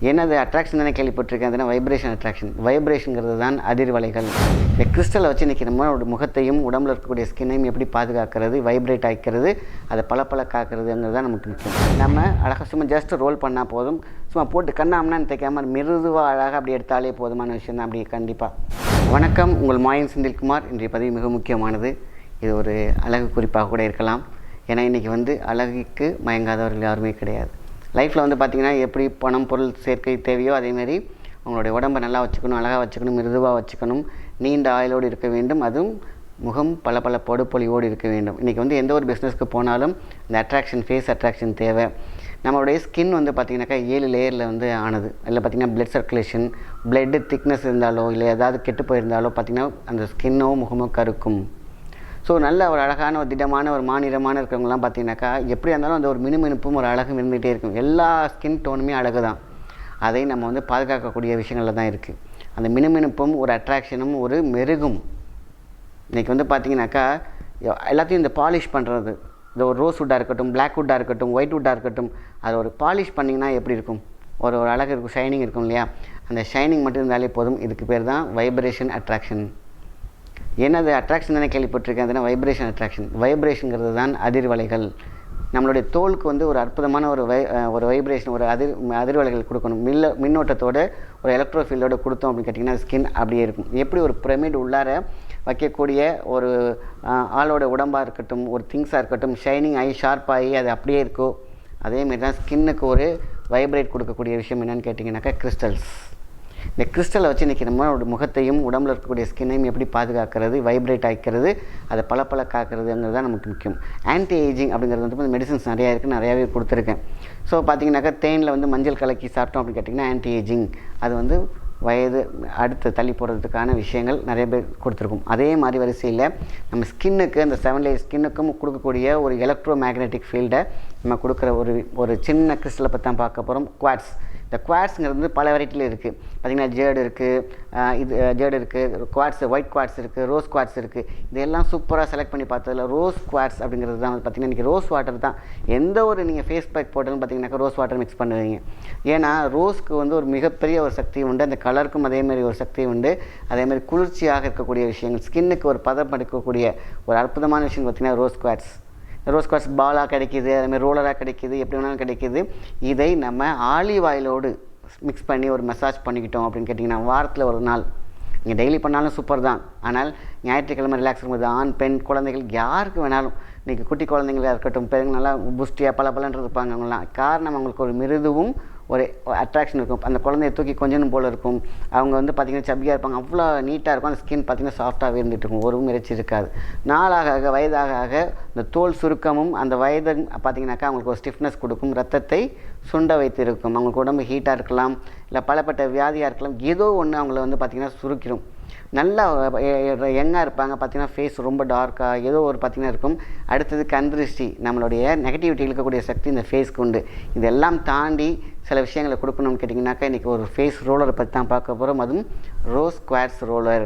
என்னது அட்ராக்ஷன் தானே கேள்விப்பட்டிருக்கேன். அதுனா வைப்ரேஷன் அட்ராக்ஷன். வைப்ரேஷனுங்கிறது தான் அதிர்வலைகள். இந்த கிறிஸ்டலை வச்சு இன்றைக்கி நம்மளோட முகத்தையும் உடம்புல இருக்கக்கூடிய ஸ்கின்னையும் எப்படி பாதுகாக்கிறது, வைப்ரேட் ஆகிக்கிறது, அதை பல காக்கிறதுங்கிறது தான் நமக்கு முக்கியம். நம்ம அழகாக சும்மா ஜஸ்ட் ரோல் பண்ணால் போதும். சும்மா போட்டு கண்ணாமனான்னு தைக்காம மிருதுவாக அழகாக அப்படி எடுத்தாலே போதுமான விஷயம் தான். அப்படி கண்டிப்பாக. வணக்கம், உங்கள் மாயன் செந்தில்குமார். இன்றைய பதிவு மிக முக்கியமானது. இது ஒரு அழகு குறிப்பாக கூட இருக்கலாம். ஏன்னா இன்றைக்கி அழகுக்கு மயங்காதவர்கள் யாருமே கிடையாது. லைஃப்பில் பார்த்திங்கன்னா எப்படி பணம் பொருள் சேர்க்கை தேவையோ அதேமாரி உங்களுடைய உடம்பை நல்லா வச்சுக்கணும், அழகாக வச்சுக்கணும், மிருதுவாக வச்சுக்கணும், நீண்ட ஆயுளோடு இருக்க வேண்டும், அதுவும் முகம் பல பொடுப்பொலிவோடு இருக்க வேண்டும். இன்றைக்கி எந்த ஒரு பிஸ்னஸ்க்கு போனாலும் இந்த அட்ராக்ஷன், ஃபேஸ் அட்ராக்ஷன் தேவை. நம்மளுடைய ஸ்கின் பார்த்திங்கனாக்கா 7 லேயரில் ஆனது. அதில் பார்த்திங்கன்னா பிளட் சர்க்குலேஷன், பிளட்டு திக்னஸ் இருந்தாலோ இல்லை ஏதாவது கெட்டு போயிருந்தாலோ பார்த்திங்கன்னா அந்த ஸ்கின்னோ முகமோ கருக்கும். ஸோ நல்ல ஒரு அழகான ஒரு திடமான ஒரு மாநிலமான இருக்கிறவங்களாம் பார்த்திங்கனாக்கா எப்படியா இருந்தாலும் அந்த ஒரு மினுமினுப்பும் ஒரு அழகும் இருந்துகிட்டே இருக்கும். எல்லா ஸ்கின் டோனுமே அழகு தான். அதை நம்ம பாதுகாக்கக்கூடிய விஷயங்களில் தான் இருக்குது. அந்த மினுமினுப்பும் ஒரு அட்ராக்ஷனும் ஒரு மெருகும். இன்றைக்கி பார்த்திங்கனாக்கா எல்லாத்தையும் இந்த பாலிஷ் பண்ணுறது, இந்த ஒரு ரோஸ் வுட்டாக இருக்கட்டும், பிளாக் வுட்டாக இருக்கட்டும், ஒயிட் வுட்டாக இருக்கட்டும், அதை ஒரு பாலிஷ் பண்ணிங்கன்னா எப்படி இருக்கும், ஒரு அழகு இருக்கும், ஷைனிங் இருக்கும் இல்லையா? அந்த ஷைனிங் மட்டும் இருந்தாலே போதும். இதுக்கு பேர் தான் வைப்ரேஷன் அட்ராக்ஷன். என்னது அட்ராக்ஷன் தானே கேள்விப்பட்டிருக்கேன். அதுனா வைப்ரேஷன் அட்ராக்ஷன். வைப்ரேஷனுங்கிறது தான் அதிர்வலைகள். நம்மளுடைய தோலுக்கு ஒரு அற்புதமான ஒரு வைப்ரேஷன், ஒரு அதிர்வலைகள் கொடுக்கணும். மின்னோட்டத்தோடு ஒரு எலக்ட்ரோஃபீல்டோடு கொடுத்தோம் அப்படின்னு கேட்டிங்கன்னா ஸ்கின் அப்படியே இருக்கும். எப்படி ஒரு பிரமிட் உள்ளார வைக்கக்கூடிய ஒரு ஆளோட உடம்பாக இருக்கட்டும், ஒரு திங்ஸாக இருக்கட்டும், ஷைனிங் ஆகி ஷார்ப்பாகி அது அப்படியே இருக்கோ, அதேமாரி தான் ஸ்கின்னுக்கு ஒரு வைப்ரேட் கொடுக்கக்கூடிய விஷயம் என்னென்னு கேட்டிங்கனாக்கா கிறிஸ்டல்ஸ். இந்த கிறிஸ்டலை வச்சு இன்றைக்கி நம்மளோட முகத்தையும் உடம்புல இருக்கக்கூடிய ஸ்கின்னையும் எப்படி பாதுகாக்கிறது, வைப்ரேட் ஆகிக்கிறது, அதை பல காக்கிறதுங்கிறது தான் நமக்கு முக்கியம். ஆன்டி ஏஜிங் அப்படிங்கிறது மெடிசன்ஸ் நிறையா இருக்குது, நிறையாவே கொடுத்துருக்கேன். ஸோ பார்த்திங்கனாக்கா தேனில் மஞ்சள் கலக்கி சாப்பிட்டோம் அப்படின்னு கேட்டிங்கன்னா ஆன்டி ஏஜிங், அது வயது அடுத்து தள்ளி போகிறதுக்கான விஷயங்கள் நிறைய பேர் கொடுத்துருக்கும். அதே மாதிரி வரிசையில் நம்ம ஸ்கின்னுக்கு, அந்த 7 லேயர் ஸ்கின்னுக்கும் கொடுக்கக்கூடிய ஒரு எலக்ட்ரோ மேக்னெட்டிக் ஃபீல்டை நம்ம கொடுக்குற ஒரு சின்ன கிறிஸ்டலை பற்றி தான் பார்க்க போகிறோம். குவாட்ஸ். இந்த குவாட்ஸுங்கிறது பல வெரைட்டியில் இருக்குது. பார்த்திங்கன்னா ஜேடு இருக்குது, ஜேடு இருக்குது, குவாட்ஸ், ஒயிட் குவாட்ஸ் இருக்குது, ரோஸ் குவாட்ஸ் இருக்குது. இதெல்லாம் சூப்பராக செலக்ட் பண்ணி பார்த்ததில் ரோஸ் குவாட்ஸ் அப்படிங்கிறது தான் பார்த்திங்கன்னா இன்றைக்கி ரோஸ் வாட்டர் தான். எந்த ஒரு நீங்கள் ஃபேஸ் பேக் போட்டாலும் பார்த்திங்கனாக்கா ரோஸ் வாட்டர் மிக்ஸ் பண்ணுவீங்க. ஏன்னா ரோஸ்க்கு ஒரு மிகப்பெரிய ஒரு சக்தி உண்டு. அந்த கலருக்கும் அதேமாதிரி ஒரு சக்தி உண்டு. அதேமாதிரி குளிர்ச்சியாக இருக்கக்கூடிய விஷயங்கள், ஸ்கின்னுக்கு ஒரு பதம் எடுக்கக்கூடிய ஒரு அற்புதமான விஷயம் பார்த்திங்கன்னா ரோஸ் குவாட்ஸ். ரோஸ் குவாட்ஸ் பாலாக கிடைக்கிது, அதேமாதிரி ரோலராக கிடைக்கிது, எப்படி வேணாலும் கிடைக்கிது. இதை நம்ம ஆலிவ் ஆயிலோடு மிக்ஸ் பண்ணி ஒரு மசாஜ் பண்ணிக்கிட்டோம் அப்படின்னு கேட்டிங்கன்னா வாரத்தில் ஒரு நாள் நீங்கள் டெய்லி பண்ணாலும் சூப்பர் தான். ஆனால் ஞாயிற்றுக்கிழமை ரிலாக்ஸ் பண்ணும்போது ஆண் பெண் குழந்தைகள் யாருக்கு வேணாலும், இன்றைக்கி குட்டி குழந்தைங்களாக இருக்கட்டும், பெருங்க நல்லா புஷ்டியாக பலன்ட்டு இருப்பாங்க அவங்களாம். காரணம் அவங்களுக்கு ஒரு மிருதுவும் ஒரு அட்ராக்ஷன் இருக்கும். அந்த குழந்தைய தூக்கி கொஞ்சம் போல் இருக்கும். அவங்க பார்த்திங்கன்னா சப்பியாக இருப்பாங்க, அவ்வளோ நீட்டாக இருக்கும். அந்த ஸ்கின் பார்த்திங்கன்னா சாஃப்டாகவே இருந்துகிட்டு இருக்கும், ஒரு மிரட்சி இருக்காது. நாளாக வயதாக இந்த தோல் சுருக்கமும் அந்த வயது பார்த்திங்கனாக்கா அவங்களுக்கு ஒரு ஸ்டிஃப்னஸ் கொடுக்கும், ரத்தத்தை சுண்ட வைத்து இருக்கும். அவங்களுக்கு உடம்பு ஹீட்டாக இருக்கலாம், இல்லை பலப்பட்ட வியாதியாக இருக்கலாம், ஏதோ ஒன்று அவங்கள பார்த்திங்கன்னா சுருக்கிடும். நல்லா யங்காக இருப்பாங்க, பார்த்திங்கன்னா ஃபேஸ் ரொம்ப டார்க்காக ஏதோ ஒரு பார்த்திங்கன்னா இருக்கும். அடுத்தது கண்திருஷ்டி, நம்மளுடைய நெகட்டிவிட்டி இருக்கக்கூடிய சக்தி இந்த ஃபேஸ்க்கு உண்டு. இதெல்லாம் தாண்டி சில விஷயங்களை கொடுக்கணும்னு கேட்டிங்கனாக்கா இன்றைக்கி ஒரு ஃபேஸ் ரோலரை பற்றி தான் பார்க்க போகிறோம். அதுவும் ரோஸ் குவாட்ஸ் ரோலர்.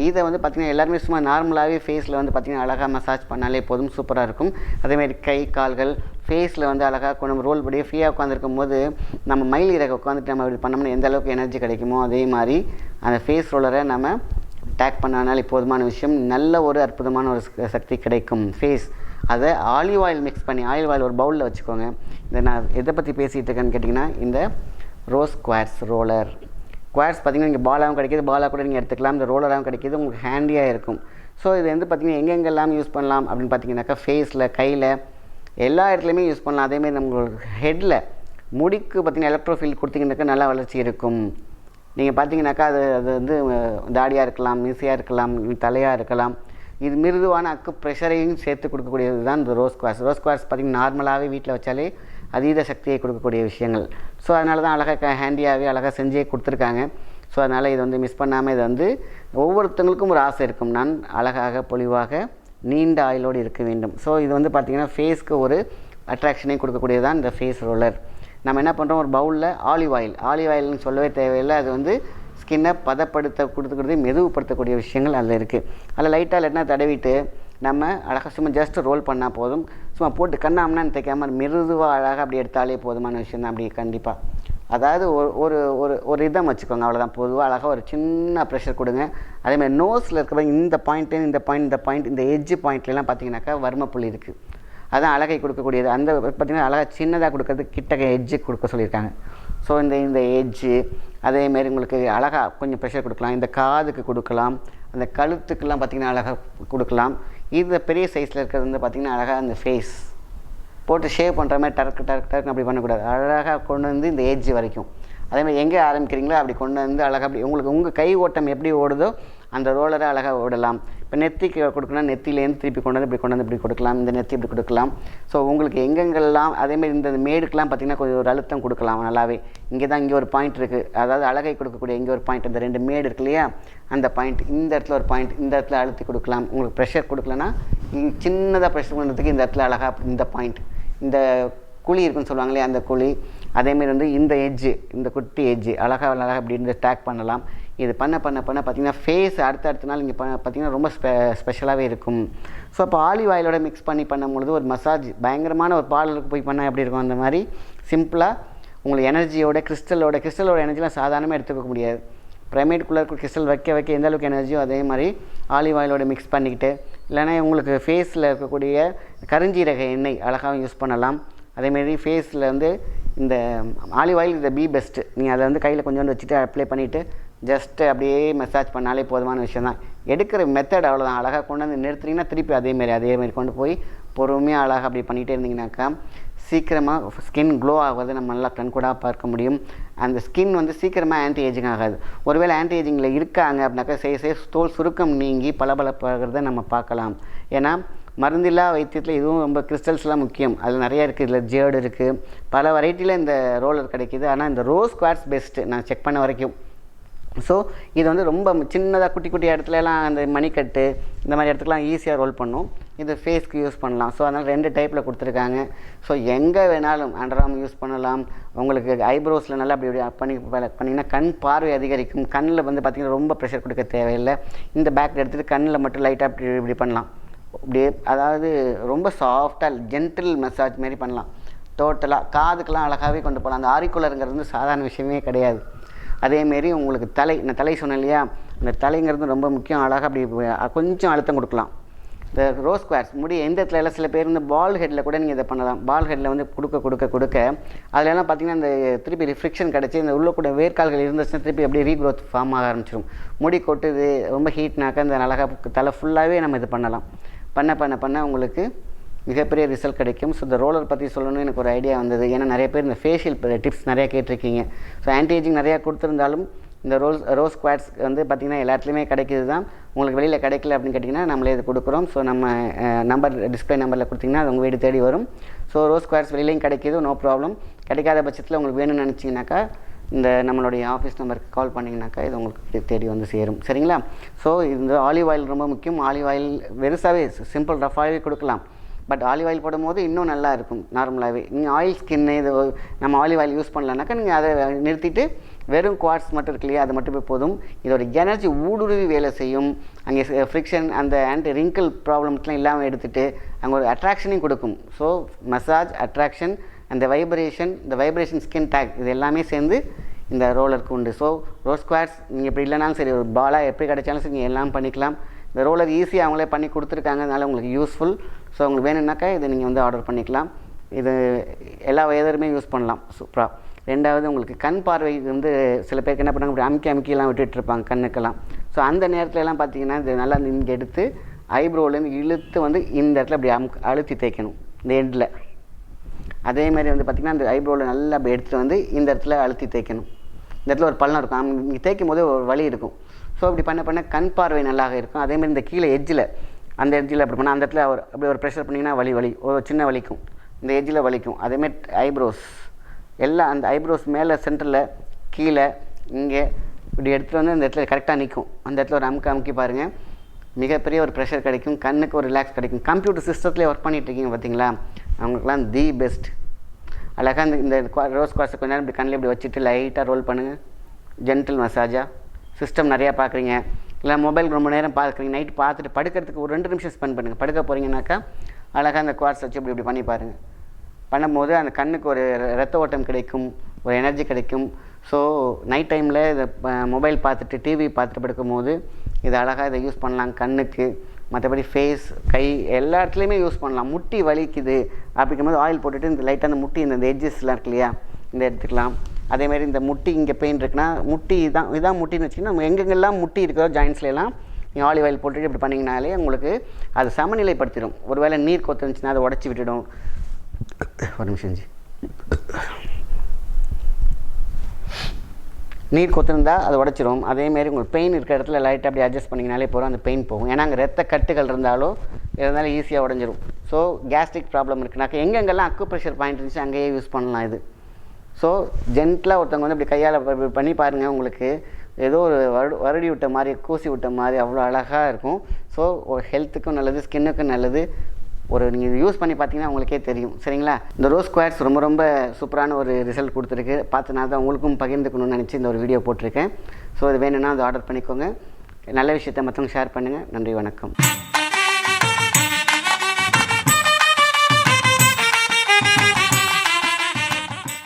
இதை பார்த்திங்கன்னா எல்லாருமே சும்மா நார்மலாகவே ஃபேஸில் பார்த்திங்கன்னா அழகாக மசாஜ் பண்ணாலே போதும், சூப்பராக இருக்கும். அதேமாதிரி கை கால்கள் ஃபேஸில் அழகாக நம்ம ரோல் படியே ஃப்ரீயாக உட்காந்துருக்கும் போது நம்ம மயில் இறக்க உட்காந்துட்டு நம்ம இப்படி பண்ணோம்னா எந்த அளவுக்கு எனர்ஜி கிடைக்குமோ அதே மாதிரி அந்த ஃபேஸ் ரோலரை நம்ம டேக் பண்ணாலே போதுமான விஷயம். நல்ல ஒரு அற்புதமான ஒரு சக்தி கிடைக்கும் ஃபேஸ். அதை ஆலிவ் ஆயில் மிக்ஸ் பண்ணி, ஆலிவ் ஆயில் ஒரு பவுலில் வச்சுக்கோங்க. இதை நான் எதை பற்றி பேசிகிட்டு இருக்கேன்னு கேட்டிங்கன்னா இந்த ரோஸ் குவாட்ஸ் ரோலர். குவாட்ஸ் பார்த்திங்கன்னா இங்கே பாலாகவும் கிடைக்கிது, பாலாக கூட நீங்கள் எடுத்துக்கலாம், இந்த ரோலராகவும் கிடைக்கிது, உங்களுக்கு ஹேண்டியாக இருக்கும். ஸோ இது பார்த்திங்கன்னா எங்கெங்கெல்லாம் யூஸ் பண்ணலாம் அப்படின்னு பார்த்திங்கனாக்கா ஃபேஸில், கையில், எல்லா இடத்துலையுமே யூஸ் பண்ணலாம். அதேமாதிரி நம்மளோட ஹெட்டில் முடிக்கு பார்த்திங்கன்னா எலக்ட்ரோஃபீல்ட் கொடுத்திங்கனாக்கா நல்லா வளர்ச்சி இருக்கும். நீங்கள் பார்த்தீங்கன்னாக்கா அது தாடியாக இருக்கலாம், மீசையாக இருக்கலாம், தலையாக இருக்கலாம். இது மிருதுவான ப்ரெஷரையும் சேர்த்து கொடுக்கக்கூடியது தான் இந்த ரோஸ் குவாட்ஸ். ரோஸ் குவாட்ஸ் பார்த்திங்கன்னா நார்மலாகவே வீட்டில் வச்சாலே அதீத சக்தியை கொடுக்கக்கூடிய விஷயங்கள். ஸோ அதனால தான் அழகாக ஹேண்டியாகவே அழகாக செஞ்சே கொடுத்துருக்காங்க. ஸோ அதனால் இது மிஸ் பண்ணாமல் இது ஒவ்வொருத்தங்களுக்கும் ஒரு ஆசை இருக்கும், நான் அழகாக பொலிவாக நீண்ட ஆயுளோடு இருக்க வேண்டும். ஸோ இது பார்த்திங்கன்னா ஃபேஸ்க்கு ஒரு அட்ராக்ஷனை கொடுக்கக்கூடியது தான் இந்த ஃபேஸ் ரோலர். நம்ம என்ன பண்ணுறோம், ஒரு பவுலில் ஆலிவ் ஆயில்னு சொல்லவே தேவையில்லை. அது ஸ்கின்னை கொடுத்துக்கிறது மெதுவுப்படுத்தக்கூடிய விஷயங்கள் அதில் இருக்குது. அதில் லைட்டாக இல்லைன்னா தடவிட்டு நம்ம அழகாக சும்மா ஜஸ்ட் ரோல் பண்ணால் போதும். சும்மா போட்டு கண்ணாமனான்னு தைக்காமல் மிருதுவாக அழகாக அப்படி எடுத்தாலே போதுமான விஷயம் தான். அப்படி கண்டிப்பாக அதாவது ஒரு ஒரு ஒரு இதம் வச்சுக்கோங்க, அவ்வளோதான். பொதுவாக அழகாக ஒரு சின்ன ப்ரெஷர் கொடுங்க. அதேமாதிரி நோஸில் இருக்கிற இந்த பாயிண்ட்டு இந்த பாயிண்ட் இந்த எட்ஜ் பாயிண்ட்லாம் பார்த்தீங்கன்னாக்கா வர்மப்புள்ளி இருக்குது. அதுதான் அழகை கொடுக்கக்கூடியது. அந்த பார்த்திங்கன்னா அழகாக சின்னதாக கொடுக்கறது கிட்டக்க எட்ஜு கொடுக்க சொல்லியிருக்காங்க. ஸோ இந்த எட்ஜு அதேமாரி உங்களுக்கு அழகாக கொஞ்சம் ப்ரெஷர் கொடுக்கலாம். இந்த காதுக்கு கொடுக்கலாம், அந்த கழுத்துக்கெல்லாம் பார்த்திங்கன்னா அழகாக கொடுக்கலாம். இது பெரிய சைஸில் இருக்கிறது வந்து பார்த்திங்கன்னா அழகாக அந்த ஃபேஸ் போட்டு ஷேவ் பண்ணுற மாதிரி டர்க்கு அப்படி பண்ணக்கூடாது. அழகாக கொண்டு வந்து இந்த எட்ஜ் வரைக்கும் அதேமாதிரி எங்கே ஆரம்பிக்கிறீங்களோ அப்படி கொண்டு வந்து அழகாக அப்படி உங்களுக்கு உங்கள் கை ஓட்டம் எப்படி ஓடுதோ அந்த ரோலரை அழகாக ஓடலாம். இப்போ நெத்திக்கு கொடுக்கணும், நெத்திலேருந்து திருப்பி கொண்டு வந்து இப்படி கொடுக்கலாம், இந்த நெத்தி இப்படி கொடுக்கலாம். ஸோ உங்களுக்கு எங்கெங்கெல்லாம் அதேமாதிரி இந்த மேடுக்கெலாம் பார்த்திங்கன்னா கொஞ்சம் ஒரு அழுத்தம் கொடுக்கலாம் நல்லாவே. இங்கே ஒரு பாயிண்ட் இருக்குது, அதாவது அழகை கொடுக்கக்கூடிய இங்கே ஒரு பாயிண்ட், இந்த 2 மேடு இருக்கு இல்லையா, அந்த பாயிண்ட், இந்த இடத்துல ஒரு பாயிண்ட், இந்த இடத்துல அழுத்தி கொடுக்கலாம். உங்களுக்கு ப்ரெஷர் கொடுக்கலன்னா சின்னதாக ப்ரெஷர் பண்ணுறதுக்கு இந்த இடத்துல அழகாக இந்த பாயிண்ட், இந்த குழி இருக்குன்னு சொல்லுவாங்க இல்லையா, அந்த குழி. அதேமாரி வந்து இந்த எட்ஜு, இந்த குட்டி எட்ஜு அழகாக இப்படி இந்த ஸ்டாக் பண்ணலாம். இது பண்ண பார்த்திங்கன்னா ஃபேஸ் அடுத்த நாள் இங்கே பார்த்திங்கன்னா ரொம்ப ஸ்பெஷலாகவே இருக்கும். ஸோ அப்போ ஆலிவ் ஆயிலோட மிக்ஸ் பண்ணி பண்ணும்பொழுது ஒரு மசாஜ் பயங்கரமான ஒரு பார்லருக்கு போய் பண்ணால் எப்படி இருக்கும், அந்த மாதிரி சிம்பிளாக உங்களுக்கு எனர்ஜியோட கிறிஸ்டலோட எனர்ஜிலாம் சாதாரணமாக எடுத்துக்க முடியாது. ப்ரைமேட்குள்ளே இருக்க கிறிஸ்டல் வைக்க எந்த அளவுக்கு எனர்ஜியோ அதே மாதிரி ஆலிவ் ஆயிலோட மிக்ஸ் பண்ணிக்கிட்டு, இல்லைனா உங்களுக்கு ஃபேஸில் இருக்கக்கூடிய கருஞ்சீரக எண்ணெய் அழகாகவும் யூஸ் பண்ணலாம். அதேமாரி ஃபேஸில் வந்து இந்த olive oil is the best. நீங்கள் அதை வந்து கையில் கொஞ்சோண்டு வச்சுட்டு அப்ளை பண்ணிவிட்டு ஜஸ்ட்டு அப்படியே மசாஜ் பண்ணாலே போதுமான விஷயம் தான். எடுக்கிற மெத்தட் அவ்வளோதான். அழகாக கொண்டு வந்து நிறுத்துனீங்கன்னா திருப்பி அதேமாரி கொண்டு போய் பொறுமையாக அழகாக அப்படி பண்ணிகிட்டே இருந்தீங்கன்னாக்கா சீக்கிரமாக ஸ்கின் க்ளோ ஆகுது நம்ம நல்லா கண்கூடாக பார்க்க முடியும். அந்த ஸ்கின் வந்து சீக்கிரமாக ஆன்டி ஏஜிங் ஆகாது. ஒருவேளை ஆன்டி ஏஜிங்கில் இருக்காங்க அப்படின்னாக்கா தோல் சுருக்கம் நீங்கி பளபளப்பாகிறத நம்ம பார்க்கலாம். ஏன்னா மருந்தில்லா வைத்தியத்தில் இதுவும் ரொம்ப கிறிஸ்டல்ஸ்லாம் முக்கியம். அதில் நிறையா இருக்குது. இதில் ஜேர்டு இருக்குது, பல வெரைட்டியில் இந்த ரோலர் கிடைக்கிது. ஆனால் இந்த ரோஸ் குவார்ட்ஸ் பெஸ்ட்டு நான் செக் பண்ண வரைக்கும். ஸோ இது வந்து ரொம்ப சின்னதாக குட்டி இடத்துலலாம் அந்த மணிக்கட்டு இந்த மாதிரி இடத்துக்குலாம் ஈஸியாக ரோல் பண்ணும். இது ஃபேஸ்க்கு யூஸ் பண்ணலாம். ஸோ அதனால் 2 டைப்பில் கொடுத்துருக்காங்க. ஸோ எங்கே வேணாலும் அண்டர்ஆர்ம் யூஸ் பண்ணலாம். உங்களுக்கு ஐப்ரோஸில் நல்லா அப்படி பண்ணிங்கன்னா கண் பார்வை அதிகரிக்கும். கண்ணில் வந்து பார்த்திங்கன்னா ரொம்ப ப்ரெஷர் கொடுக்க தேவையில்லை. இந்த பேக் எடுத்துகிட்டு கண்ணில் மட்டும் லைட்டாக இப்படி பண்ணலாம். அப்படியே அதாவது ரொம்ப சாஃப்டாக ஜென்டில் மசாஜ் மாரி பண்ணலாம். டோட்டலாக காதுக்கெலாம் அழகாகவே கொண்டு போகலாம். அந்த ஆரிக்குலருங்கிறது வந்து சாதாரண விஷயமே கிடையாது. அதேமாரி உங்களுக்கு நான் தலை சொன்னேன் இல்லையா, அந்த தலைங்கிறது ரொம்ப முக்கியம். அழகாக அப்படி கொஞ்சம் அழுத்தம் கொடுக்கலாம். இந்த ரோஸ் குவார்ட்ஸ் முடி எந்த இடத்துல எல்லாம் சில பேர் வந்து பால் ஹெட்டில் கூட நீங்கள் இதை பண்ணலாம். பால் ஹெட்டில் வந்து கொடுக்க அதிலெல்லாம் பார்த்திங்கன்னா இந்த திருப்பி ரிஃப்ளெக்ஷன் கிடச்சி இந்த உள்ள கூட வேர்க்கால்கள் இருந்துச்சுன்னா திருப்பி அப்படியே ரீக்ரோத் ஃபார்ம் ஆக ஆரம்பிச்சிடும். முடி கொட்டுது ரொம்ப ஹீட்னாக்கா இந்த அழகாக தலை ஃபுல்லாகவே நம்ம இது பண்ணலாம். பண்ண உங்களுக்கு மிகப்பெரிய ரிசல்ட் கிடைக்கும். ஸோ இந்த ரோலர் பற்றி சொல்லணும்னு எனக்கு ஒரு ஐடியா வந்தது. ஏன்னா நிறைய பேர் இந்த ஃபேஷியல் டிப்ஸ் நிறையா கேட்டிருக்கீங்க. ஸோ ஆன்டி ஏஜிங் நிறையா கொடுத்துருந்தாலும் இந்த ரோஸ் குவார்ட்ஸ் வந்து பார்த்திங்கன்னா எல்லா இடத்துலையுமே கிடைக்கிது தான். உங்களுக்கு வெளியில் கிடைக்கல அப்படின்னு கேட்டிங்கன்னா நம்மளே இது கொடுக்குறோம். ஸோ நம்ம டிஸ்பிளே நம்பரில் கொடுத்திங்கன்னா அது உங்கள் வீடு தேடி வரும். ஸோ ரோஸ் குவார்ட்ஸ் வெளியிலையும் கிடைக்கிது, நோ ப்ராப்ளம். கிடைக்காத பட்சத்தில் உங்களுக்கு வேணும்னு நினச்சிங்கனாக்கா இந்த நம்மளுடைய ஆஃபீஸ் நம்பருக்கு கால் பண்ணிங்கனாக்கா இது உங்களுக்கு தேடி வந்து சேரும். சரிங்களா? ஸோ இந்த ஆலிவ் ஆயில் ரொம்ப முக்கியம். ஆலிவ் ஆயில் வெறுசாகவே சிம்பிள் ரஃபாகவே கொடுக்கலாம். பட் ஆலிவ் ஆயில் போடும்போது இன்னும் நல்லா இருக்கும். நார்மலாகவே நீங்கள் ஆயில் ஸ்கின்னு இது நம்ம ஆலிவ் ஆயில் யூஸ் பண்ணலனாக்கா நீங்கள் அதை நிறுத்திட்டு வெறும் குவார்ட்ஸ் மட்டும் இருக்கு இல்லையா, அது மட்டுமே போதும். இதோட எனர்ஜி ஊடுருவி வேலை செய்யும். அங்கே ஃப்ரிக்ஷன் அந்த ஆன்டி ரிங்கிள் ப்ராப்ளம்ஸ்லாம் இல்லாமல் எடுத்துகிட்டு அங்கே ஒரு அட்ராக்ஷனையும் கொடுக்கும். ஸோ மசாஜ், அட்ராக்ஷன், அந்த வைப்ரேஷன் ஸ்கின் டேக் இது எல்லாமே சேர்ந்து இந்த ரோலருக்கு உண்டு. ஸோ ரோஸ் குவார்ட்ஸ் நீங்கள் எப்படி இல்லைனாலும் சரி, ஒரு பாலாக எப்படி கிடைச்சாலும் சரி நீங்கள் எல்லாம் பண்ணிக்கலாம். இந்த ரோலர் ஈஸியாக அவங்களே பண்ணி கொடுத்துருக்காங்க, அதனால் உங்களுக்கு யூஸ்ஃபுல். ஸோ உங்களுக்கு வேணும்னாக்கா இதை நீங்கள் வந்து ஆர்டர் பண்ணிக்கலாம். இது எல்லா வயதருமே யூஸ் பண்ணலாம் சூப்பராக. ரெண்டாவது உங்களுக்கு கண் பார்வை வந்து சில பேருக்கு என்ன பண்ணாங்க, இப்படி அமுக்கிலாம் விட்டுட்ருப்பாங்க கண்ணுக்கெல்லாம். ஸோ அந்த நேரத்துலலாம் பார்த்தீங்கன்னா இது நல்லா இங்கே எடுத்து ஐப்ரோலேருந்து இழுத்து வந்து இந்த இடத்துல அப்படி அழுத்தி தேய்க்கணும் இந்த எண்டில். அதேமாதிரி வந்து பார்த்திங்கன்னா அந்த ஐப்ரோவில் நல்லா அப்படி எடுத்துகிட்டு வந்து இந்த இடத்துல அழுத்தி தேய்க்கணும். இந்த இடத்துல ஒரு பள்ளம் இருக்கும், இங்கே தேய்க்கும் போதே ஒரு வலி இருக்கும். ஸோ அப்படி பண்ண கண் பார்வை நல்லாக இருக்கும். அதேமாதிரி இந்த கீழே எட்ஜில் அந்த எட்ஜில் அப்படி பண்ணால் அந்த இடத்துல அப்படி ஒரு ப்ரெஷர் பண்ணிங்கன்னா வலி ஒரு சின்ன வலிக்கும், இந்த எட்ஜில் வலிக்கும். அதேமாதிரி ஐப்ரோஸ் எல்லாம் அந்த ஐப்ரோஸ் மேலே சென்டரில் கீழே இங்கே இப்படி எடுத்துகிட்டு வந்து அந்த இடத்துல கரெக்டாக நிற்கும். அந்த இடத்துல ஒரு அமுக்கி பாருங்கள், மிகப்பெரிய ஒரு ப்ரெஷர் கிடைக்கும், கண்ணுக்கு ஒரு ரிலாக்ஸ் கிடைக்கும். கம்ப்யூட்டர் சிஸ்டத்துலேயே ஒர்க் பண்ணிகிட்ருக்கீங்க பார்த்தீங்களா, அவங்களுக்குலாம் தி பெஸ்ட். அழகாக இந்த ரோஸ் குவார்ட்ஸை கொஞ்ச நேரம் இப்படி கண்ணில் இப்படி வச்சுட்டு லைட்டாக ரோல் பண்ணுங்கள். ஜென்டில் மசாஜாக சிஸ்டம் நிறையா பார்க்குறீங்க, இல்லை மொபைல் ரொம்ப நேரம் பார்க்குறீங்க, நைட்டு பார்த்துட்டு படுக்கிறதுக்கு ஒரு 2 நிமிஷம் ஸ்பெண்ட் பண்ணுங்கள். படுக்க போகிறீங்கன்னாக்கா அழகாக அந்த குவார்ட்ஸ் வச்சு இப்படி பண்ணி பாருங்கள். பண்ணும்போது அந்த கண்ணுக்கு ஒரு ரத்த ஓட்டம் கிடைக்கும், ஒரு எனர்ஜி கிடைக்கும். ஸோ நைட் டைமில் இதை மொபைல் பார்த்துட்டு டிவி பார்த்துட்டு படுக்கும்போது இதை அழகாக இதை யூஸ் பண்ணலாம். கண்ணுக்கு, மற்றபடி ஃபேஸ், கை எல்லா இடத்துலையுமே யூஸ் பண்ணலாம். முட்டி வலிக்குது அப்படிங்கும்போது ஆயில் போட்டுட்டு இந்த லைட்டாக அந்த முட்டி இந்த எட்ஜஸ்லாம் இருக்கு இல்லையா, இந்த எடுத்துக்கலாம். அதேமாதிரி இந்த முட்டி இங்கே பெயின் இருக்குன்னா முட்டி இதான் முட்டின்னு வச்சிங்கன்னா நம்ம எங்கெங்கெல்லாம் முட்டி இருக்கிறோ ஜாயின்ஸ்லாம் நீங்கள் ஆலிவ் ஆயில் போட்டுட்டு இப்படி பண்ணிங்கனாலே உங்களுக்கு அது சமநிலைப்படுத்திடும். ஒருவேளை நீர் கொத்துருந்துச்சுன்னா அதை உடச்சி விட்டுடும். ஒரு நிமிஷம் நீர் கொத்திருந்தால் அதை உடச்சிரும். அதேமாரி உங்களுக்கு பெயின் இருக்கிற இடத்துல லைட்டாக அப்படி அட்ஜஸ்ட் பண்ணிங்கனாலே போகிறோம், அந்த பெயின் போகும். ஏன்னா அங்கே ரத்த கட்டுகள் இருந்தாலும் ஈஸியாக உடஞ்சிரும். ஸோ கேஸ்ட்ரிக் ப்ராப்ளம் இருக்குனாக்கா எங்கெங்கெல்லாம் அக்குப்ரெஷர் பாயிண்ட் இருந்துச்சு அங்கேயே யூஸ் பண்ணலாம் இது. ஸோ ஜென்டலாக ஒருத்தவங்க வந்து இப்படி கையால் பண்ணி பாருங்கள், உங்களுக்கு ஏதோ ஒரு வருடி விட்ட மாதிரி, கூசி விட்ட மாதிரி அவ்வளோ அழகாக இருக்கும். ஸோ ஒரு ஹெல்த்துக்கும் நல்லது, ஸ்கின்னுக்கும் நல்லது. நீங்கள் யூஸ் பண்ணி பார்த்தீங்கன்னா உங்களுக்கே தெரியும். சரிங்களா? இந்த ரோஸ் குவார்ட்ஸ் ரொம்ப ரொம்ப சூப்பரான ஒரு ரிசல்ட் கொடுத்துருக்கு. பார்த்தனால தான் உங்களுக்கும் பகிர்ந்துக்கணும்னு நினச்சி இந்த ஒரு வீடியோ போட்டிருக்கேன். ஸோ இது வேணும்னா அதை ஆர்டர் பண்ணிக்கோங்க. நல்ல விஷயத்தை மற்றவங்க ஷேர் பண்ணுங்கள். நன்றி, வணக்கம்.